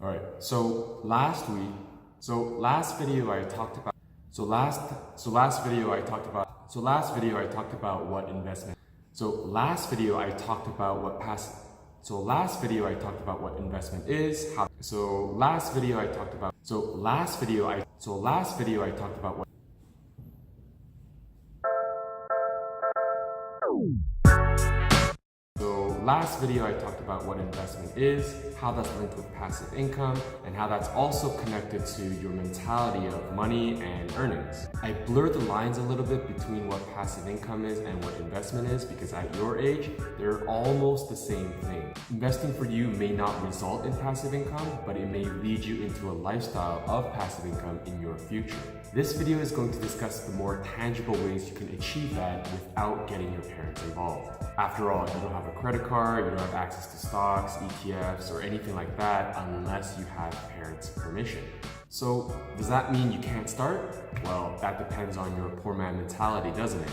All right. Last video I talked about. Last video I talked about what investment. Last video I talked about what passive. Last video I talked about what investment is. How. Last video I talked about. Last video I talked about what. Last video I talked about what investment is, how that's linked with passive income, and how that's also connected to your mentality of money and earnings. I blurred the lines a little bit between what passive income is and what investment is because at your age, they're almost the same thing. Investing for you may not result in passive income, but it may lead you into a lifestyle of passive income in your future. This video is going to discuss the more tangible ways you can achieve that without getting your parents involved. After all, you don't have a credit card, you don't have access to stocks, ETFs, or anything like that unless you have parents' permission. So, does that mean you can't start? Well, that depends on your poor man mentality, doesn't it?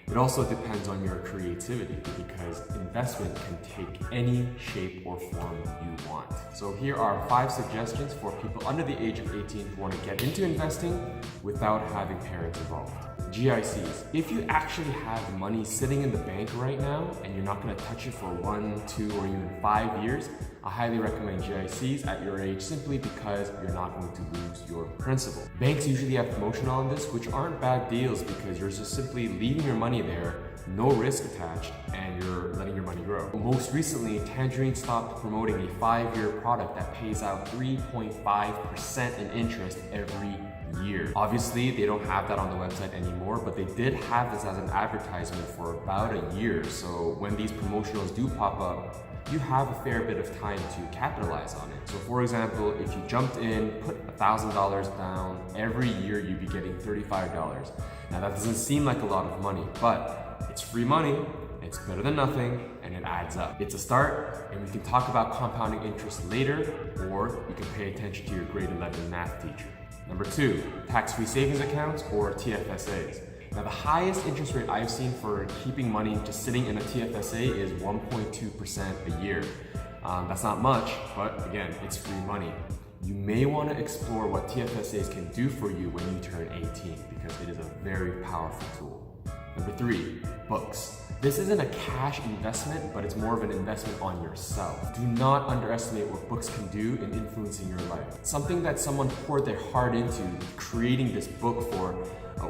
It also depends on your creativity because investment can take any shape or form you want. So here are 5 suggestions for people under the age of 18 who want to get into investing without having parents involved. GICs. If you actually have money sitting in the bank right now and you're not going to touch it for 1, 2, or even 5 years, I highly recommend GICs at your age simply because you're not going to lose your principal. Banks usually have promotion on this, which aren't bad deals because you're just simply leaving your money there, no risk attached, and you're letting your money grow. Most recently, Tangerine stopped promoting a 5-year product that pays out 3.5% in interest every year. Obviously, they don't have that on the website anymore, but they did have this as an advertisement for about a year. So when these promotionals do pop up, you have a fair bit of time to capitalize on it. So for example, if you jumped in, put $1,000 down, every year you'd be getting $35. Now that doesn't seem like a lot of money, but it's free money, it's better than nothing, and it adds up. It's a start, and we can talk about compounding interest later, or you can pay attention to your grade 11 math teacher. Number 2, tax-free savings accounts or TFSAs. Now the highest interest rate I've seen for keeping money just sitting in a TFSA is 1.2% a year. That's not much, but again, it's free money. You may want to explore what TFSAs can do for you when you turn 18 because it is a very powerful tool. Number 3, books. This isn't a cash investment, but it's more of an investment on yourself. Do not underestimate what books can do in influencing your life. Something that someone poured their heart into creating this book for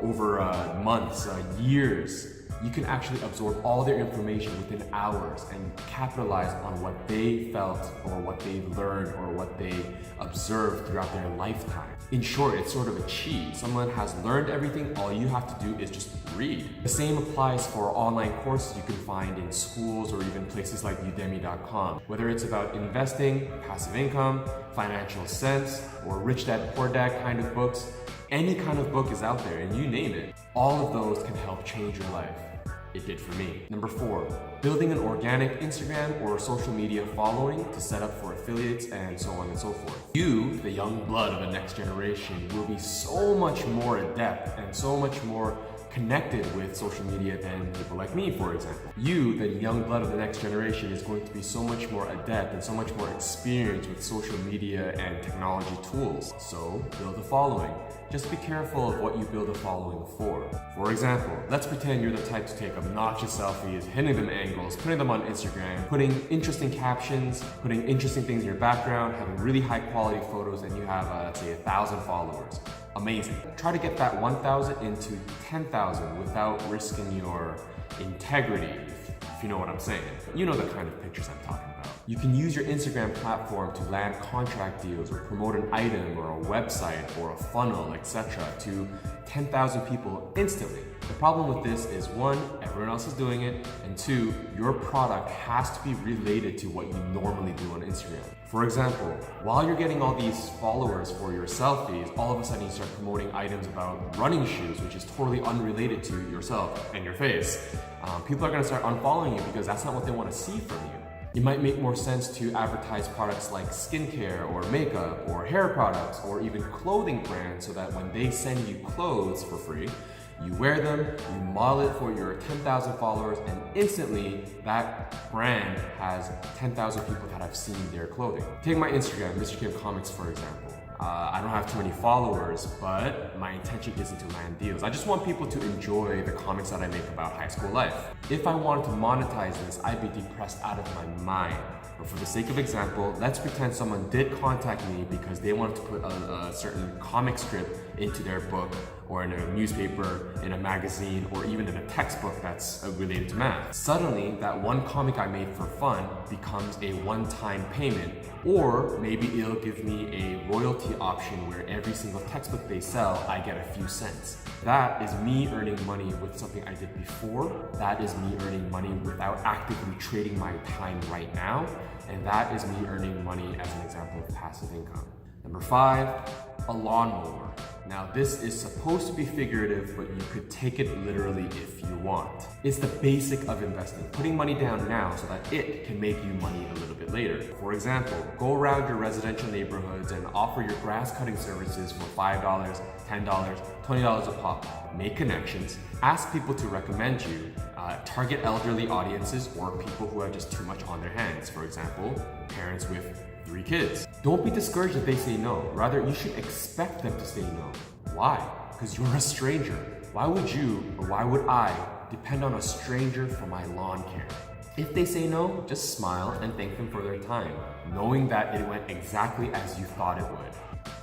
over months, years. You can actually absorb all their information within hours and capitalize on what they felt or what they learned or what they observed throughout their lifetime. In short, it's sort of a cheat. Someone has learned everything, all you have to do is just read. The same applies for online courses you can find in schools or even places like udemy.com. Whether it's about investing, passive income, financial sense, or rich dad, poor dad kind of books, any kind of book is out there and you name it. All of those can help change your life. It did for me. Number 4, building an organic Instagram or social media following to set up for affiliates and so on and so forth. You, the young blood of the next generation, will be so much more adept and so much more connected with social media than people like me, for example. You, the young blood of the next generation, is going to be so much more adept and so much more experienced with social media and technology tools. So, build a following. Just be careful of what you build a following for. For example, let's pretend you're the type to take obnoxious selfies, hitting them angles, putting them on Instagram, putting interesting captions, putting interesting things in your background, having really high quality photos, and you have, let's say, 1,000 followers. Amazing. Try to get that 1,000 into 10,000 without risking your integrity, if you know what I'm saying. You know the kind of pictures I'm talking about. You can use your Instagram platform to land contract deals or promote an item or a website or a funnel, etc. to 10,000 people instantly. The problem with this is 1, everyone else is doing it, and 2, your product has to be related to what you normally do on Instagram. For example, while you're getting all these followers for your selfies, all of a sudden you start promoting items about running shoes, which is totally unrelated to yourself and your face. People are going to start unfollowing you because that's not what they want to see from you. It might make more sense to advertise products like skincare or makeup or hair products or even clothing brands so that when they send you clothes for free, You wear them, you model it for your 10,000 followers, and instantly that brand has 10,000 people that have seen their clothing. Take my Instagram, Mr. Kim Comics, for example. I don't have too many followers, but my intention isn't to land deals. I just want people to enjoy the comics that I make about high school life. If I wanted to monetize this, I'd be depressed out of my mind. But for the sake of example, let's pretend someone did contact me because they wanted to put a certain comic strip into their book, or in a newspaper, in a magazine, or even in a textbook that's related to math. Suddenly, that one comic I made for fun becomes a one-time payment, or maybe it'll give me a royalty option where every single textbook they sell, I get a few cents. That is me earning money with something I did before. That is me earning money without actively trading my time right now. And that is me earning money as an example of passive income. Number 5, a lawnmower. Now this is supposed to be figurative, but you could take it literally if you want. It's the basic of investing, putting money down now so that it can make you money a little bit later. For example, go around your residential neighborhoods and offer your grass cutting services for $5, $10, $20 a pop. Make connections, ask people to recommend you, target elderly audiences or people who have just too much on their hands. For example, parents with 3 kids. Don't be discouraged if they say no. Rather, you should expect them to say no. Why? Because you're a stranger. Why would you, or why would I, depend on a stranger for my lawn care? If they say no, just smile and thank them for their time, knowing that it went exactly as you thought it would.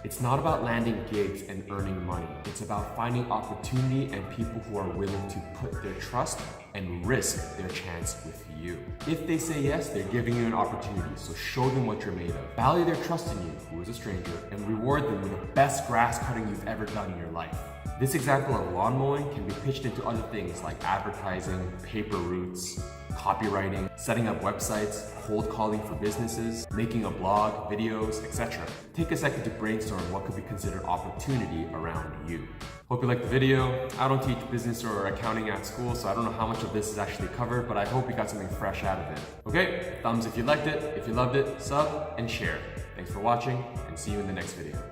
It's not about landing gigs and earning money. It's about finding opportunity and people who are willing to put their trust and risk their chance with you. If they say yes, they're giving you an opportunity, so show them what you're made of. Value their trust in you, who is a stranger, and reward them with the best grass cutting you've ever done in your life. This example of lawn mowing can be pitched into other things like advertising, paper routes, copywriting, setting up websites, cold calling for businesses, making a blog, videos, etc. Take a second to brainstorm what could be considered opportunity around you. Hope you liked the video. I don't teach business or accounting at school, so I don't know how much of this is actually covered, but I hope you got something fresh out of it. Okay, thumbs if you liked it, if you loved it, sub and share. Thanks for watching, and see you in the next video.